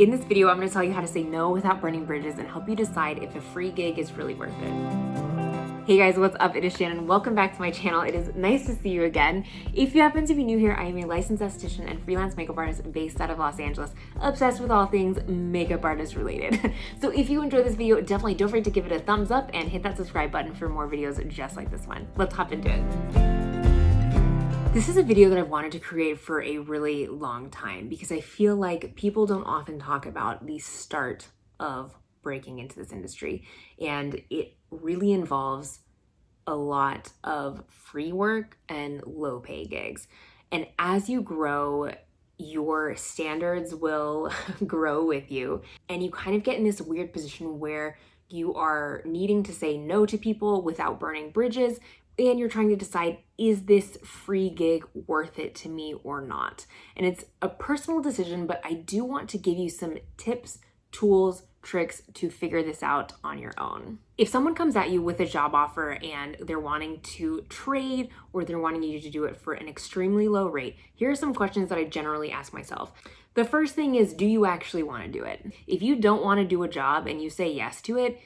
In this video, I'm going to tell you how to say no without burning bridges and help you decide if a free gig is really worth it. Hey guys, what's up? It is Shannon. Welcome back to my channel. It is nice to see you again. If you happen to be new here, I am a licensed esthetician and freelance makeup artist based out of Los Angeles, obsessed with all things makeup artist related. So if you enjoyed this video, definitely don't forget to give it a thumbs up and hit that subscribe button for more videos just like this one. Let's hop into it. This is a video that I've wanted to create for a really long time because I feel like people don't often talk about the start of breaking into this industry, and it really involves a lot of free work and low pay gigs. And as you grow, your standards will grow with you, and you kind of get in this weird position where you are needing to say no to people without burning bridges, and you're trying to decide, is this free gig worth it to me or not? And it's a personal decision, but I do want to give you some tips, tools, tricks to figure this out on your own. If someone comes at you with a job offer and they're wanting to trade or they're wanting you to do it for an extremely low rate, here are some questions that I generally ask myself. The first thing is, do you actually want to do it? If you don't want to do a job and you say yes to it,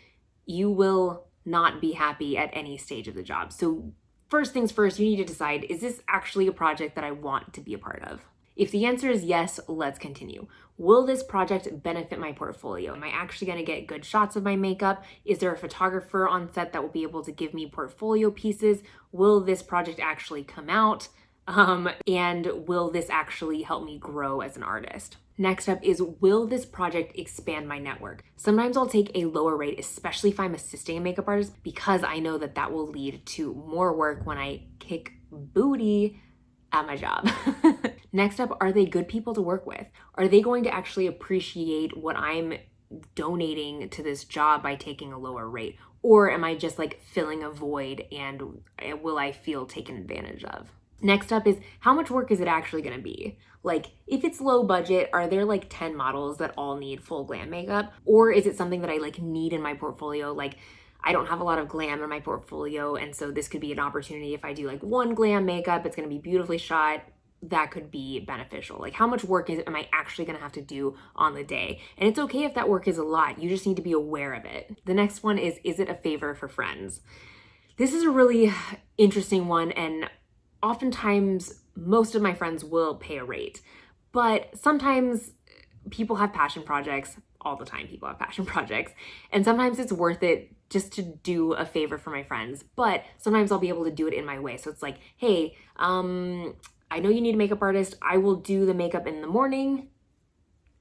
you will not be happy at any stage of the job. So first things first, you need to decide, is this actually a project that I want to be a part of? If the answer is yes, let's continue. Will this project benefit my portfolio? Am I actually going to get good shots of my makeup? Is there a photographer on set that will be able to give me portfolio pieces? Will this project actually come out? And will this actually help me grow as an artist? Next up is, will this project expand my network? Sometimes I'll take a lower rate, especially if I'm assisting a makeup artist, because I know that that will lead to more work when I kick booty at my job. Next up, are they good people to work with? Are they going to actually appreciate what I'm donating to this job by taking a lower rate? Or am I just like filling a void, and will I feel taken advantage of? Next up is, how much work is it actually going to be? Like, if it's low budget, are there like 10 models that all need full glam makeup? Or is it something that I like need in my portfolio? Like, I don't have a lot of glam in my portfolio, and so this could be an opportunity. If I do like one glam makeup, it's going to be beautifully shot. That could be beneficial. Like, how much work am I actually going to have to do on the day? And it's okay if that work is a lot. You just need to be aware of it. The next one is it a favor for friends? This is a really interesting one, and oftentimes most of my friends will pay a rate, but sometimes people have passion projects. All the time people have passion projects, and sometimes it's worth it just to do a favor for my friends, but sometimes I'll be able to do it in my way. So it's like, hey, I know you need a makeup artist. I will do the makeup in the morning,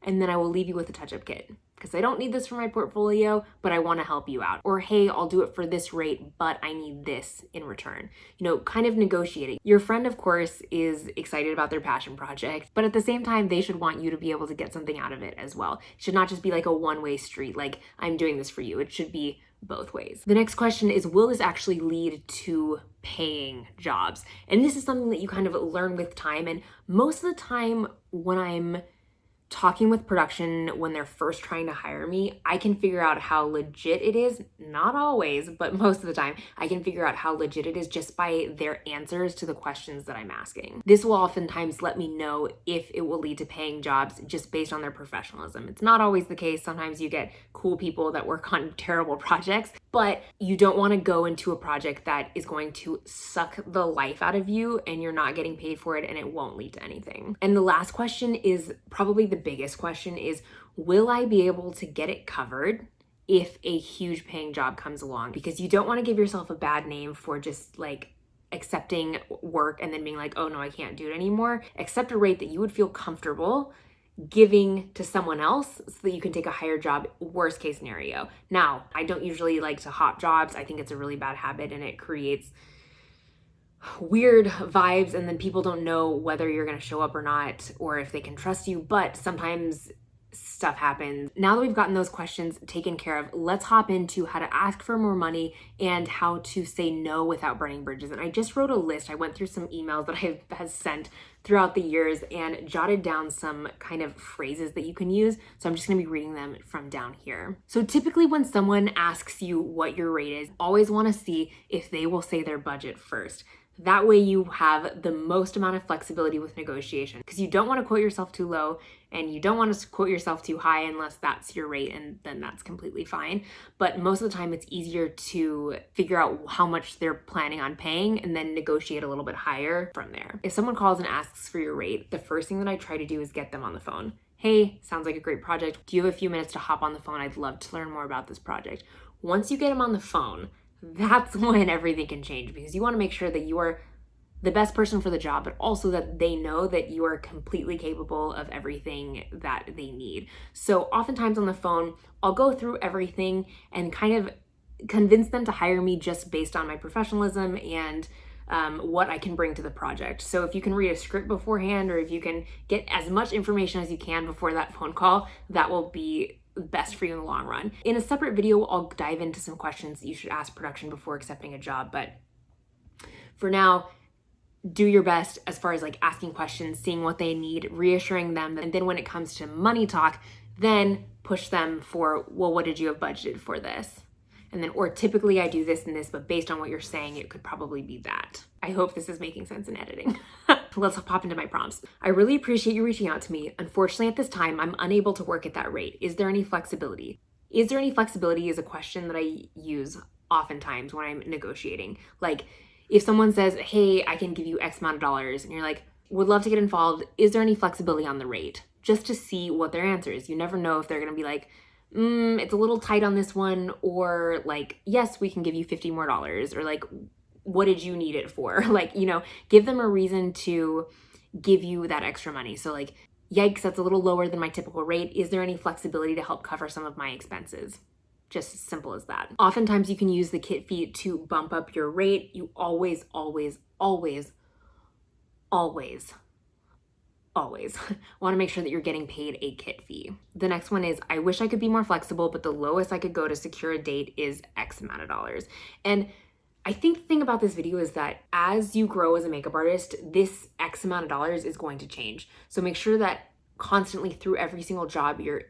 and then I will leave you with a touch-up kit because I don't need this for my portfolio, but I want to help you out. Or, hey, I'll do it for this rate, but I need this in return. You know, kind of negotiating. Your friend, of course, is excited about their passion project, but at the same time, they should want you to be able to get something out of it as well. It should not just be like a one-way street, like, I'm doing this for you. It should be both ways. The next question is, will this actually lead to paying jobs? And this is something that you kind of learn with time. And most of the time when I'm talking with production, when they're first trying to hire me, I can figure out how legit it is. Not always, but most of the time, I can figure out how legit it is just by their answers to the questions that I'm asking. This will oftentimes let me know if it will lead to paying jobs just based on their professionalism. It's not always the case. Sometimes you get cool people that work on terrible projects, but you don't want to go into a project that is going to suck the life out of you and you're not getting paid for it, and it won't lead to anything. And the last question is probably the biggest question, is, will I be able to get it covered if a huge paying job comes along? Because you don't want to give yourself a bad name for just like accepting work and then being like, oh no, I can't do it anymore. Accept a rate that you would feel comfortable giving to someone else so that you can take a higher job, worst case scenario. Now, I don't usually like to hop jobs. I think it's a really bad habit, and it creates weird vibes, and then people don't know whether you're going to show up or not, or if they can trust you. But sometimes stuff happens. Now that we've gotten those questions taken care of, let's hop into how to ask for more money and how to say no without burning bridges. And I just wrote a list. I went through some emails that I have sent throughout the years and jotted down some kind of phrases that you can use. So I'm just going to be reading them from down here. So typically when someone asks you what your rate is, always want to see if they will say their budget first. That way you have the most amount of flexibility with negotiation, because you don't want to quote yourself too low and you don't want to quote yourself too high unless that's your rate, and then that's completely fine. But most of the time it's easier to figure out how much they're planning on paying and then negotiate a little bit higher from there. If someone calls and asks for your rate, the first thing that I try to do is get them on the phone. Hey, sounds like a great project. Do you have a few minutes to hop on the phone? I'd love to learn more about this project. Once you get them on the phone, that's when everything can change, because you want to make sure that you are the best person for the job, but also that they know that you are completely capable of everything that they need. So oftentimes on the phone, I'll go through everything and kind of convince them to hire me just based on my professionalism and what I can bring to the project. So if you can read a script beforehand, or if you can get as much information as you can before that phone call, that will be best for you in the long run. In a separate video, I'll dive into some questions that you should ask production before accepting a job. But for now, do your best as far as like asking questions, seeing what they need, reassuring them. And then when it comes to money talk, then push them for, well, what did you have budgeted for this? And then, or typically I do this and this, but based on what you're saying, it could probably be that. I hope this is making sense in editing. Let's pop into my prompts. I really appreciate you reaching out to me. Unfortunately, at this time, I'm unable to work at that rate. Is there any flexibility? Is there any flexibility is a question that I use oftentimes when I'm negotiating. Like if someone says, hey, I can give you X amount of dollars, and you're like, would love to get involved. Is there any flexibility on the rate? Just to see what their answer is. You never know if they're gonna be like, it's a little tight on this one, or like, yes, we can give you $50 more, or like, what did you need it for? Like, you know, give them a reason to give you that extra money. So like, yikes, that's a little lower than my typical rate. Is there any flexibility to help cover some of my expenses? Just as simple as that. Oftentimes you can use the kit fee to bump up your rate. You always want to make sure that you're getting paid a kit fee. The next one is, I wish I could be more flexible, but the lowest I could go to secure a date is X amount of dollars. And I think the thing about this video is that as you grow as a makeup artist, this X amount of dollars is going to change. So make sure that constantly through every single job, you're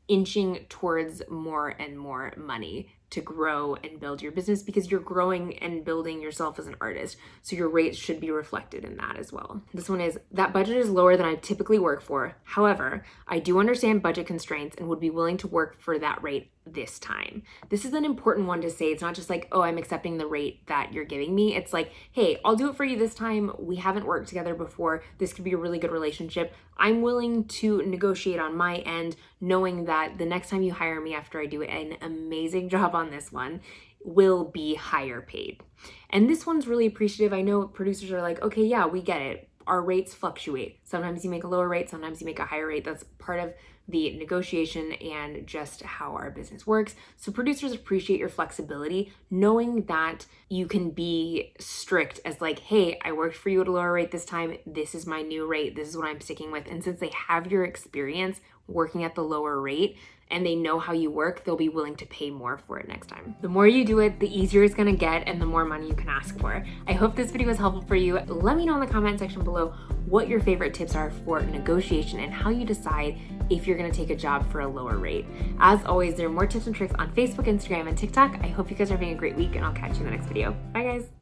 inching towards more and more money to grow and build your business, because you're growing and building yourself as an artist. So your rates should be reflected in that as well. This one is, that budget is lower than I typically work for. However, I do understand budget constraints and would be willing to work for that rate this time. This is an important one to say. It's not just like, oh, I'm accepting the rate that you're giving me. It's like, hey, I'll do it for you this time. We haven't worked together before. This could be a really good relationship. I'm willing to negotiate on my end, knowing that the next time you hire me after I do an amazing job on this one, will be higher paid. And this one's really appreciative. I know producers are like, okay, yeah, we get it. Our rates fluctuate. Sometimes you make a lower rate, sometimes you make a higher rate. That's part of the negotiation and just how our business works. So producers appreciate your flexibility, knowing that you can be strict as like, hey, I worked for you at a lower rate this time. This is my new rate. This is what I'm sticking with. And since they have your experience working at the lower rate and they know how you work, they'll be willing to pay more for it next time. The more you do it, the easier it's gonna get and the more money you can ask for. I hope this video was helpful for you. Let me know in the comment section below what your favorite tips are for negotiation and how you decide if you're gonna take a job for a lower rate. As always, there are more tips and tricks on Facebook, Instagram, and TikTok. I hope you guys are having a great week, and I'll catch you in the next video. Bye guys.